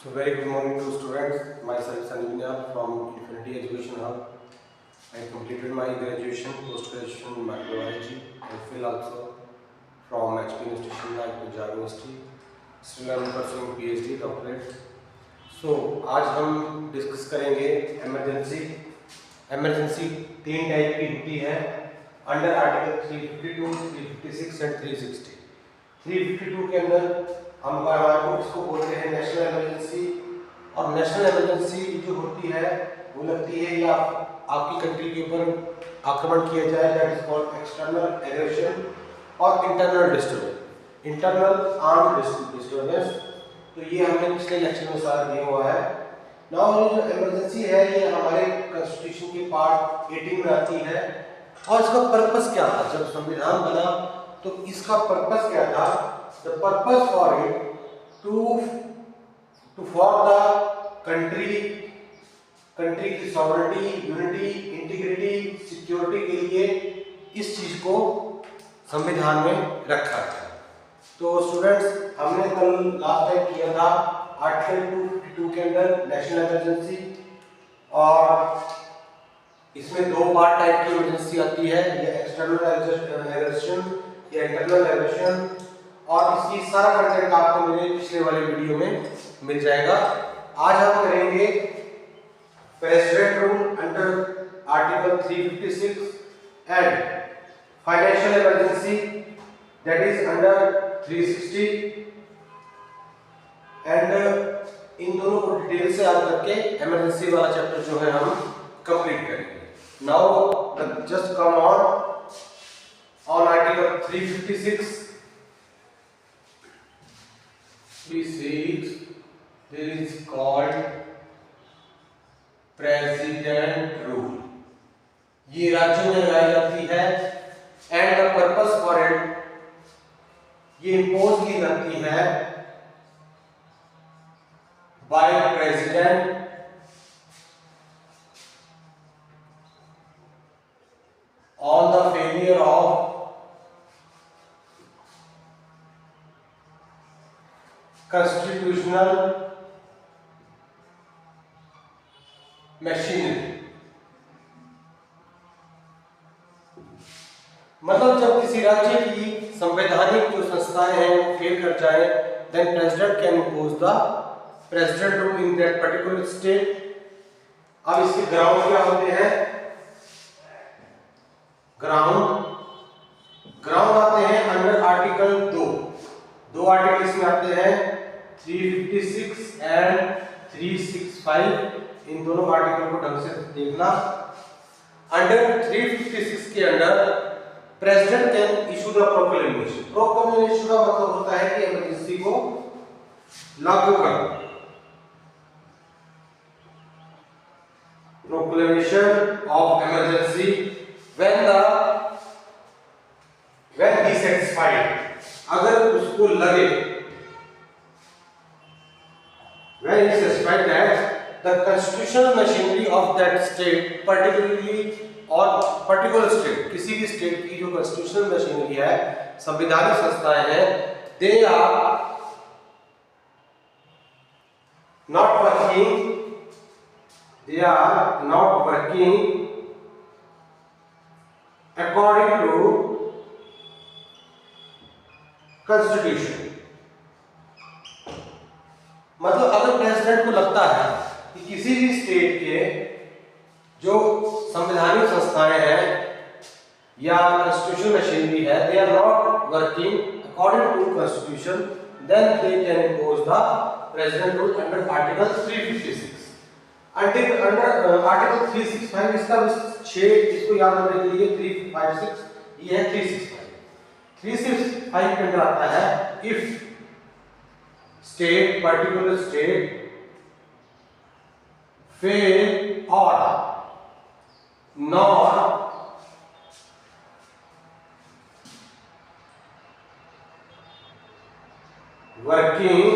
So very good morning to students. Myself Sanjana from Infinity Education Hub. I completed my graduation, post-graduation in microbiology. I feel also from HP Institution like Punjab University. Still I am pursuing PhD doctorate. So आज हम discuss करेंगे emergency. Emergency तीन type की होती है under article 352, 356 and 360। 352 के अंदर हम इसको बोलते हैं नेशनल इमरजेंसी। और नेशनल इमरजेंसी जो होती है वो लगती है या आपकी कंट्री के ऊपर आक्रमण किया जाए, that is called external aggression और internal disturbance, internal armed disturbance. तो ये हमने पिछले लेक्चर में सारा दिया हुआ है। नाउ जो इमरजेंसी है ये हमारे कॉन्स्टिट्यूशन के पार्ट 18 में आती है। और इसका पर्पस क्या था? जब संविधान बना तो इसका पर्पस क्या था? The purpose for it to for the country की सॉवरेनिटी, यूनिटी, इंटीग्रिटी, सिक्योरिटी के लिए इस चीज को संविधान में रखा था। तो स्टूडेंट्स हमने कल लास्ट टाइम किया था आर्टिकल 252 के अंदर नेशनल इमरजेंसी, और इसमें दो पार्ट टाइप की इमरजेंसी आती है, ये एक्सटर्नल एग्रेशन या इंटरनल एग्रेशन। और इसकी सारा कंटेंट आपको मेरे पिछले वाले वीडियो में मिल जाएगा। आज हम करेंगे president rule under article 356 and financial emergency that is under 360। And in दोनों को डिटेल से याद करके इमरजेंसी वाला चैप्टर जो है हम कंप्लीट करेंगे। Now just come on article 356 there is called president rule। ये राज्यों में लगाई जाती है and the purpose for it ये इम्पोज की जाती है by president on the failure of constitutional machinery। मतलब जब किसी राज्य की संवैधानिक जो संस्थाएं हैं वो फेल कर जाए, then president can impose the president rule in that particular state. अब इसके ग्राउंड क्या होते हैं? ग्राउंड आते हैं अंडर आर्टिकल 2 आर्टिकल इसमें आते हैं 356 एंड 365। इन दोनों आर्टिकल को ढंग से देखना। अंडर 356 के अंदर president can issue the proclamation. Proclamation का मतलब होता है कि इमरजेंसी को लागू करना। Proclamation of emergency when he satisfied, अगर उसको लगे, when he satisfied that the constitutional machinery of that state, particularly or particular state, किसी भी स्टेट की जो constitutional machinery है, संवैधानिक संस्थाएं हैं, they are not working according to constitution। मतलब अगर प्रेसिडेंट को लगता है कि किसी भी स्टेट के जो संवैधानिक संस्थाएं हैं या कॉन्स्टिट्यूशनल मशीनरी है, they are not working according to constitution, then they can impose the president rule under article 356। Under article 365 इसका 6 इसको याद रखने के लिए 356 ये है 365 के अंदर आता है if state particular state fail और not working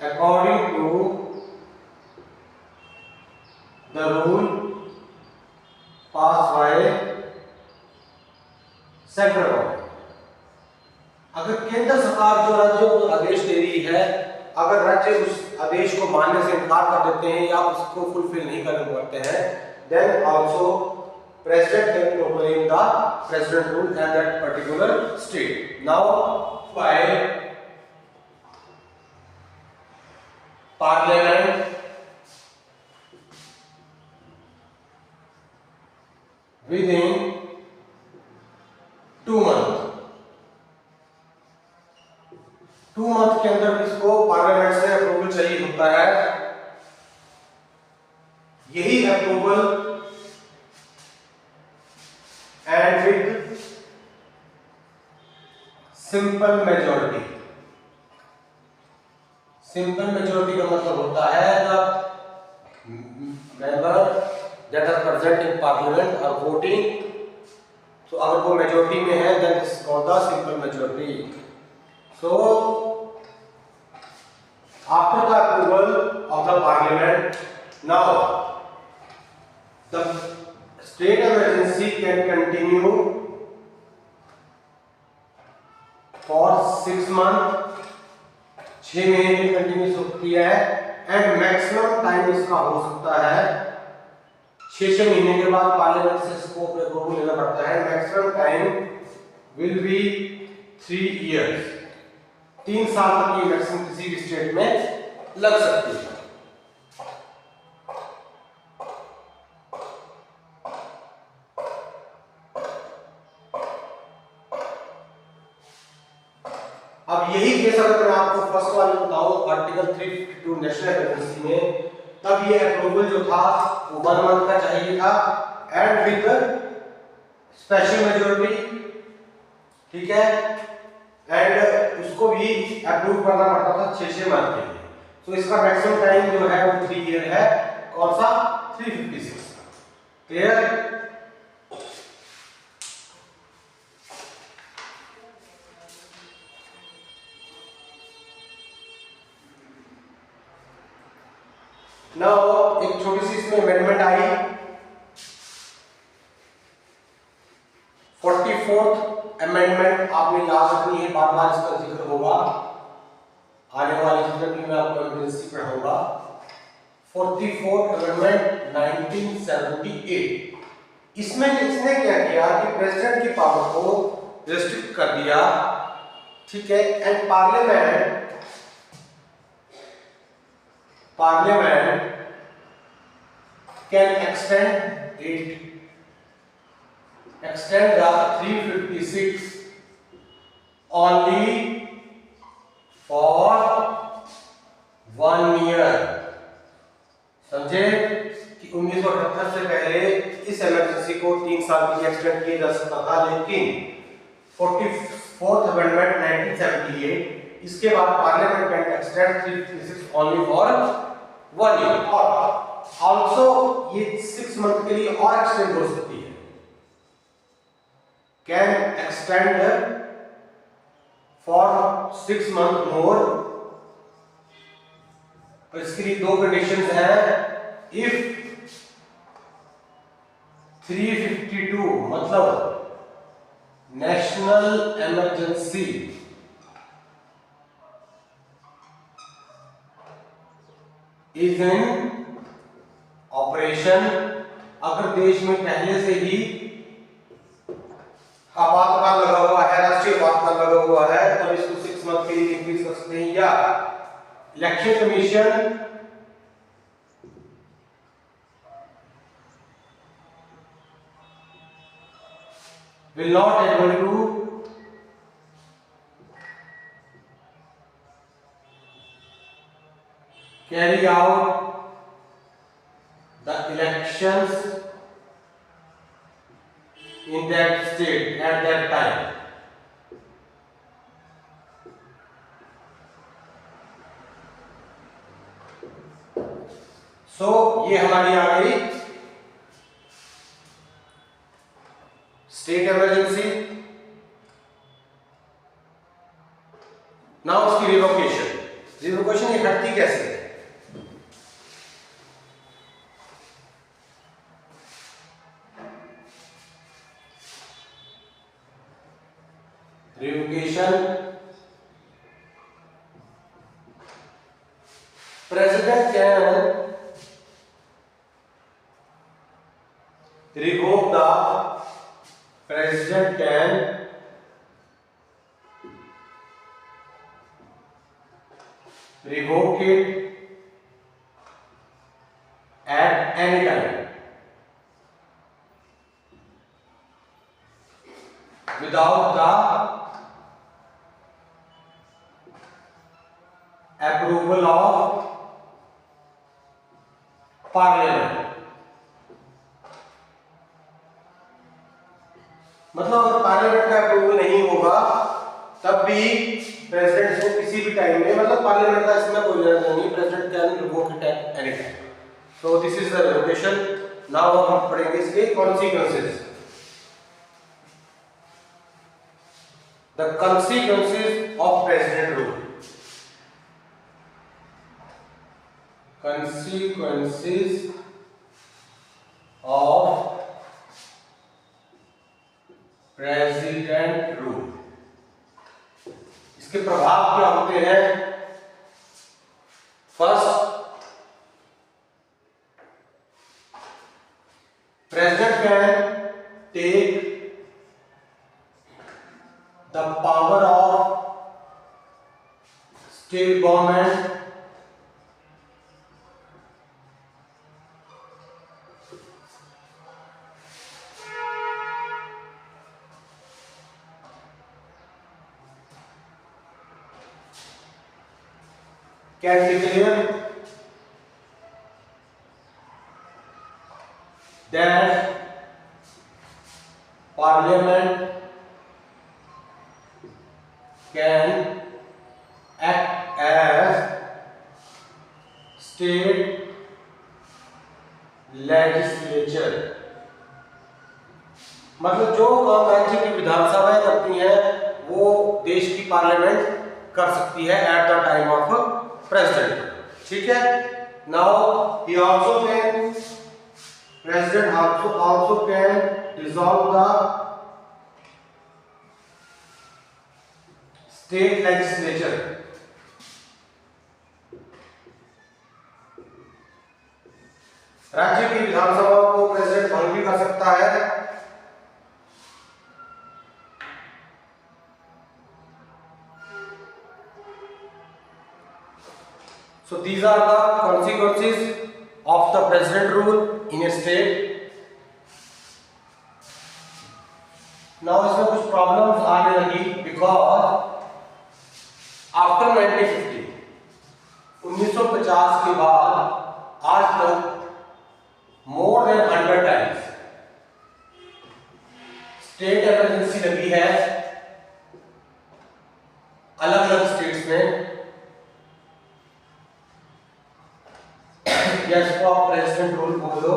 according to the rule passed by central government. अगर केंद्र सरकार जो राज्यों को आदेश दे रही अगर राज्य उस आदेश को मानने से इनकार कर देते हैं या उसको फुलफिल नहीं करते हैं, then also president can proclaim the president rule in that particular state. Now while parliament within 2 months, 2 month के अंदर इसको पार्लियामेंट से अप्रूवल चाहिए होता है। यही approval and with simple majority, simple majority का मतलब होता है the member that are present in parliament are voting, तो अगर वो मेजॉरिटी में है then it's called the simple majority. So after the approval of the parliament, now the state emergency can continue for 6 months, 6 महीने की continuous होती है, and maximum time इसका हो सकता है 6 महीने के बाद पार्लियामेंट से इसको अप्रूवल लेना पड़ता है। Maximum time will be 3 years, 3 साल तक ये मैक्सिमम किसी भी स्टेट में लग सकती है। अब यही केस अगर मैं आपको फर्स्ट वाले बताऊं आर्टिकल 352 नेशनल इमरजेंसी में, तब ये अप्रूवल जो था वो 1 मंथ का चाहिए था एंड विद स्पेशल मेजॉरिटी, ठीक है, एंड उसको भी अप्रूव करना पड़ता था 6 मंथ के लिए। तो इसका मैक्सिमम टाइम जो है वो 3 ईयर है। कौन सा? 356। क्लियर? नाउ एक छोटी सी इसमें अमेंडमेंट आई, 44th अमेंडमेंट आपने याद रखनी है, बार बार इसका जिक्र होगा आने वाले जितने भी मैं आपको इमरजेंसी पढ़ाऊंगा। 44th अमेंडमेंट 1978, इसमें इसने क्या किया कि प्रेसिडेंट की पावर को रिस्ट्रिक्ट कर दिया, ठीक है, and parliament can extend the 356 only for 1 year। समझे कि 1978 से पहले इस इमरजेंसी को 3 साल के लिए एक्सटेंड किया जा सकता था, लेकिन 44th अमेंडमेंट 1978 इसके बाद parliament can extend 356 only for 1 year, और ऑल्सो ये 6 मंथ के लिए और एक्सटेंड हो सकती है, कैन एक्सटेंड फॉर 6 मंथ मोर। और इसके लिए 2 कंडीशंस हैं। इफ 352 मतलब national emergency is in operation, अगर देश में पहले से ही आपातकाल लगा हुआ है, राष्ट्रीय आपातकाल लगा हुआ है, तब इसको 6 मंथ के लिए इंक्रीज कर सकते हैं। या election commission will not able to carry out the elections in that state at that time। सो ये हमारी आ गई स्टेट इमरजेंसी। नाउ उसकी रिवोकेशन, रिवोकेशन ये हटती कैसे है? Revocation President can revoke the president can revoke it at any time without the approval of parliament. मतलब अगर पार्लियामेंट का अप्रूवल नहीं होगा तब भी प्रेसिडेंट को किसी भी टाइम में, मतलब पार्लियामेंट का इसमें कोई लेना नहीं, president can revoke it at any time. So this is the revocation. Now हम पढ़ेंगे इसके consequences. The consequences of president rule. consequences of president rule. इसके प्रभाव क्या होते हैं? First, president can take the power of state government can declare that parliament can act as state legislature. मतलब जो काम राज्य की विधानसभाएं करती हैं वो देश की पार्लियामेंट कर सकती है at the time of president. ठीक है. Now he also can, president also can dissolve the state legislature. राज्य की विधानसभा को प्रेसिडेंट भंग भी कर सकता है. So these are the consequences of the president rule in a state. Now इसमें कुछ प्रॉब्लम्स आने लगी because after 1950 1950 के बाद आज तक more than 100 times state emergency लगी है अलग अलग स्टेट्स में. या इसको आप प्रेसिडेंट रूल बोल दो.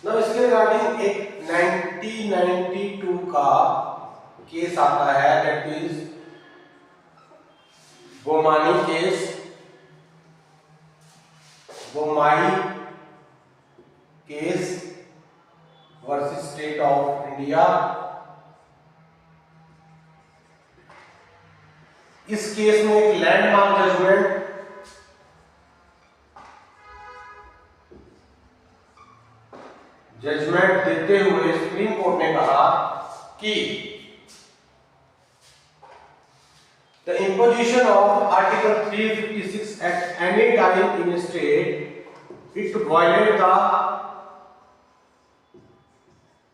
ना इसके रिगार्डिंग एक 1992 का केस आता है, that is Bommai case. Bommai case versus state of India. इस केस में एक लैंडमार्क जजमेंट देते हुए सुप्रीम कोर्ट ने कहा कि the imposition of Article 356 at any time in a state, it violates the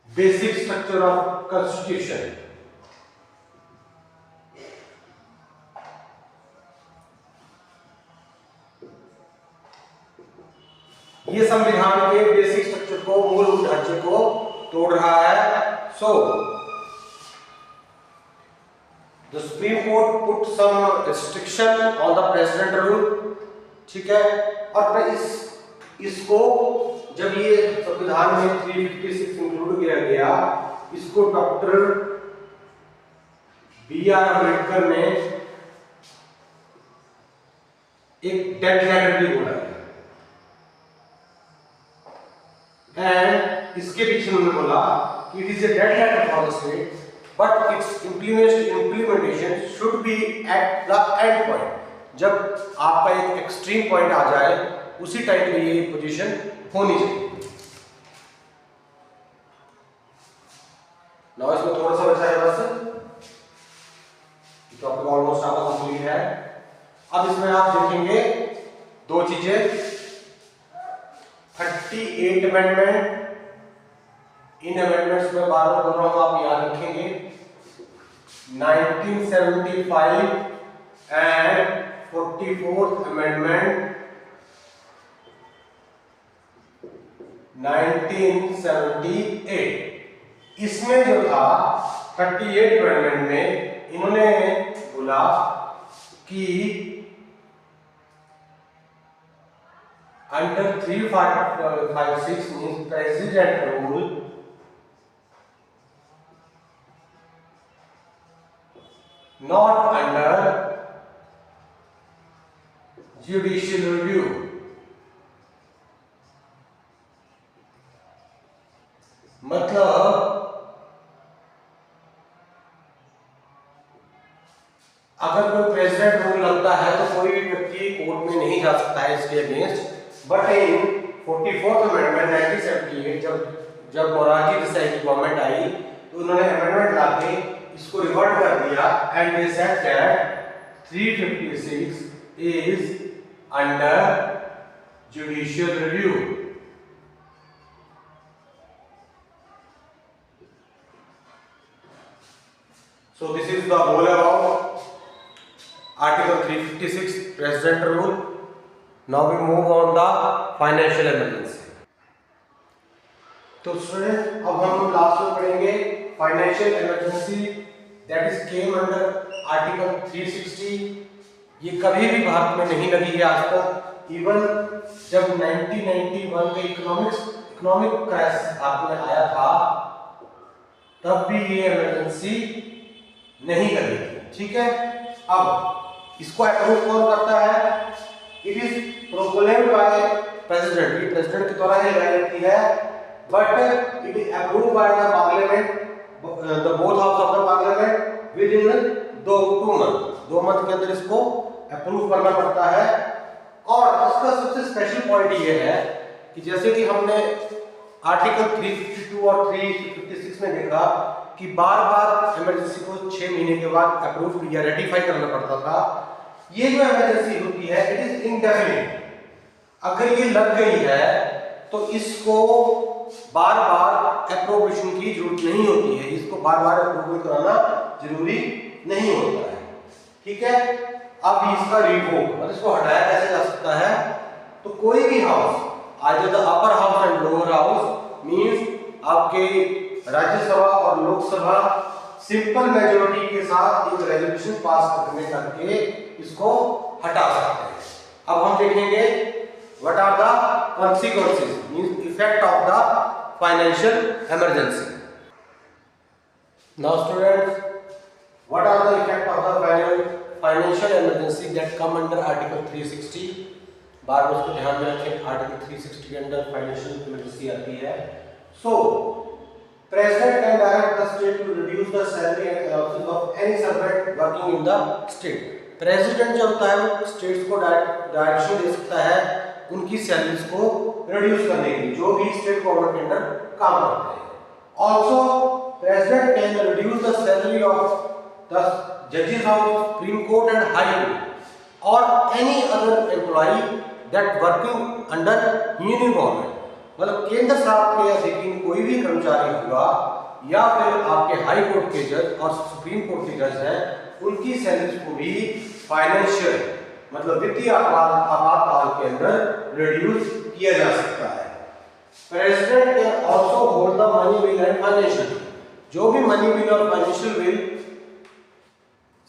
basic structure of Constitution. ये संविधान के बेसिक स्ट्रक्चर को, मूलभूत ढांचे को तोड़ रहा है. So the supreme court put some restriction on the president rule. ठीक है. और इसको जब ये संविधान में 356 इंक्लूड किया गया, इसको डॉक्टर B.R. अम्बेडकर ने एक डेड लेटर भी बोला. एंड इसके पीछे उन्होंने बोला कि it is a dead letter for the state but its implementation should be at the end point. जब आपका एक एक्सट्रीम पॉइंट आ जाए उसी टाइम पे ये पोजीशन होनी चाहिए। नाउ इसमें थोड़ा सा बचा है बस, टॉपिक ऑलमोस्ट आपका कंप्लीट है। अब इसमें आप देखेंगे दो चीजें, 38 अमेंडमेंट, इन अमेंडमेंट्स में बार बार बोल रहा हूं, आप याद रखेंगे 1975 एंड 44th अमेंडमेंट 1978। इसमें जो था 38 अमेंडमेंट में इन्होंने बोला कि under 356 means president rule not under judicial review. मतलब अगर कोई प्रेसिडेंट रूल लगता है तो कोई भी व्यक्ति कोर्ट में नहीं जा सकता है इसके against. But in 44th amendment 1978 जब मोरारजी देसाई की गवर्नमेंट आई तो उन्होंने अमेंडमेंट लाके इसको रिवर्ट कर दिया and they said that 356 is under judicial review. So this is the whole about Article 356 President Rule. Now we move on the financial emergency. तो student अब हम लास्ट में पढ़ेंगे financial emergency that is came under article 360। ये कभी भी भारत में नहीं लगी है आज तक। इवन जब 1991 का इकोनॉमिक क्राइसिस भारत में आया था तब भी ये इमरजेंसी नहीं लगेगी। ठीक है, अब इसको अप्रूव कौन करता है? It is proclaimed by president. ये प्रेसिडेंट के द्वारा ही लाई जाती है but it is approved by the parliament, the both house of the parliament with in 2 month के अंदर इसको अप्रूव करना पड़ता है। और इसका सबसे स्पेशल पॉइंट ये है कि जैसे कि हमने आर्टिकल 352 और 356 में देखा कि बार-बार इमरजेंसी को 6 महीने के बाद अप्रूव या रेटिफाई करना पड़ता था। ये जो इमरजेंसी होती है इट इज इंडेफिनिट। अगर ये लग गई है तो इसको बार-बार अप्रूवेशन की जरूरत नहीं होती है, इसको बार-बार अप्रूवल कराना जरूरी नहीं होता है। ठीक है, अब इसका रिवोक मतलब इसको हटाया कैसे जा सकता है? तो कोई भी house either the upper house and lower house means आपके राज्यसभा और लोकसभा सिंपल मेजॉरिटी के साथ एक रेजोल्यूशन पास करके इसको हटा सकते हैं। अब हम देखेंगे what are the consequences means effect of the financial emergency. Now students, what are the effect of the financial emergency that come under Article 360? बार बार उसको ध्यान में रखें, आर्टिकल 360 के अंदर फाइनेंशियल इमरजेंसी आती है। So President can direct the state to reduce the salary and allowances of any servant working in the state. President जो होता है वो स्टेट्स को डायरेक्शन दे सकता है उनकी सैलरीज को रिड्यूस करने के लिए जो भी स्टेट गवर्नमेंट के अंदर काम करते हैं। Also president can reduce the salary of the जजेस of supreme court and high court और any other employee that working under union government. मतलब केंद्र सरकार के अधीन कोई भी कर्मचारी होगा या फिर आपके हाई कोर्ट के जज और सुप्रीम कोर्ट के जज हैं उनकी सैलरीज को भी फाइनेंशियल मतलब वित्तीय आपातकाल के अंदर रिड्यूस किया जा सकता है। President can also hold the money bill and financial, जो भी मनी बिल और फाइनेंशियल बिल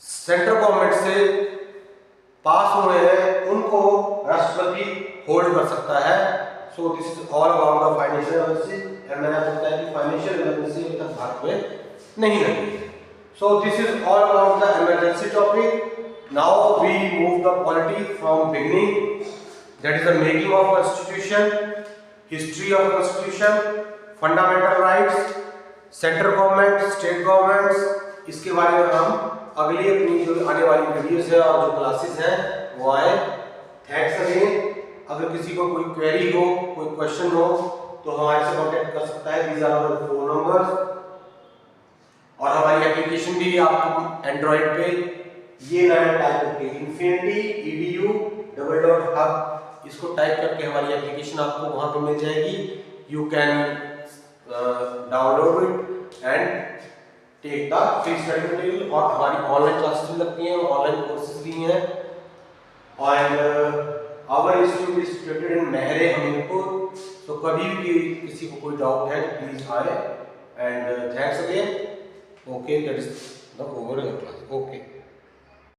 सेंट्रल गवर्नमेंट से पास हुए हैं उनको राष्ट्रपति होल्ड कर सकता है। So this is all about the financial emergency and मैंने आपको बताया कि फाइनेंशियल इमरजेंसी अभी तक भारत में नहीं लगी है। So this is all about the emergency topic. Now we move the polity from beginning, that is the making of constitution, history of constitution, fundamental rights, central government, state governments, इसके बारे में हम अगली अपनी जो आने वाली वीडियोस है और जो क्लासेस हैं वो आए। Thanks again. अगर किसी को कोई क्वेरी हो, कोई क्वेश्चन हो तो हमारे से कांटेक्ट कर सकता है। These are our phone numbers. और हमारी एप्लीकेशन भी आपको एंड्रॉइड पे ये नया टाइप करके Infinity EDU hub, इसको टाइप करके हमारी एप्लीकेशन आपको वहां पे मिल जाएगी। You can download it and take the free study material. और हमारी ऑनलाइन क्लासेस भी लगती हैं, ऑनलाइन कोर्सेज भी हैं। और our institute is situated in Mehre Hamirpur. तो कभी भी किसी को कोई डाउट है तो प्लीज आए। And thanks again. Okay, that is the overall class. Okay.